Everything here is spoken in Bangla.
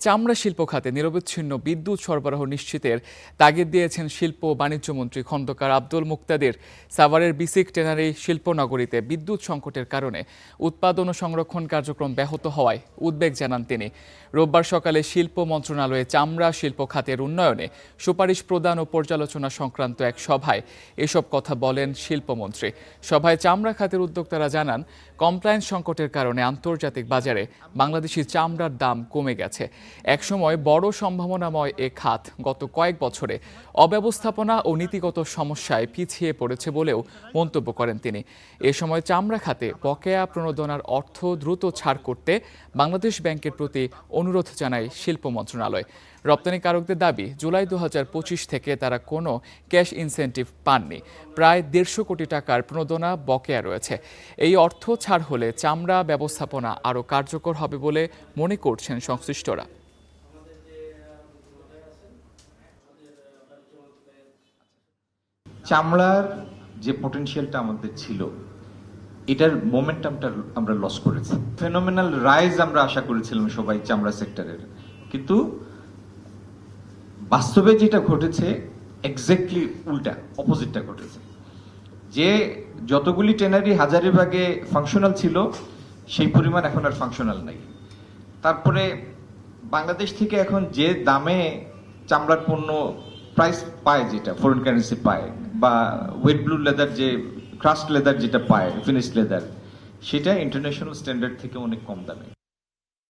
চামড়া শিল্প খাতে নিরবচ্ছিন্ন বিদ্যুৎ সরবরাহ নিশ্চিতের তাগিদ দিয়েছেন শিল্প ও বাণিজ্যমন্ত্রী খন্দকার আব্দুল মুক্তাদির। সাভারের বিসিক ট্যানারি শিল্পনগরীতে বিদ্যুৎ সংকটের কারণে উৎপাদন ও সংরক্ষণ কার্যক্রম ব্যাহত হওয়ায় উদ্বেগ জানান তিনি। রোববার সকালে শিল্প মন্ত্রণালয়ে চামড়া শিল্প খাতের উন্নয়নে সুপারিশ প্রদান ও পর্যালোচনা সংক্রান্ত এক সভায় এসব কথা বলেন শিল্পমন্ত্রী। সভায় চামড়া খাতের উদ্যোক্তারা জানান, কমপ্লায়েন্স সংকটের কারণে আন্তর্জাতিক বাজারে বাংলাদেশি চামড়ার দাম কমে গেছে। একসময় বড় সম্ভাবনাময় এ খাত গত কয়েক বছরে অব্যবস্থাপনা ও নীতিগত সমস্যায় পিছিয়ে পড়েছে বলেও মন্তব্য করেন তিনি। এ সময় চামড়া খাতে বকেয়া প্রণোদনার অর্থ দ্রুত ছাড় করতে বাংলাদেশ ব্যাংকের প্রতি অনুরোধ জানায় শিল্প মন্ত্রণালয়। রপ্তানিকারকদের দাবি, জুলাই 2025 থেকে তারা কোনো ক্যাশ ইনসেন্টিভ পাননি। প্রায় 150 কোটি টাকার প্রণোদনা বকেয়া রয়েছে। এই অর্থ ছাড় হলে চামড়া ব্যবস্থাপনা আরও কার্যকর হবে বলে মনে করছেন সংশ্লিষ্টরা। চামড়ার যে পটেনশিয়ালটা আমাদের ছিল, এটার মোমেন্টামটা আমরা লস করেছি। ফেনোমেনাল রাইজ আমরা আশা করেছিলাম সবাই চামড়া সেক্টরের, কিন্তু বাস্তবে যেটা ঘটেছে এক্স্যাক্টলি উল্টা, অপোজিটটা ঘটেছে। যে যতগুলি ট্যানারি হাজারীবাগে ফাংশনাল ছিল, সেই পরিমাণ এখন আর ফাংশনাল নাই। তারপরে বাংলাদেশ থেকে এখন যে দামে চামড়ার পণ্য প্রাইস পায়, যেটা ফরেন কারেন্সি পায়, বা ওয়েট ব্লু লেদার, যে ক্রাস্ট লেদার যেটা পায়, ফিনিশ লেদার, সেটা ইন্টারন্যাশনাল স্ট্যান্ডার্ড থেকে অনেক কম দামে।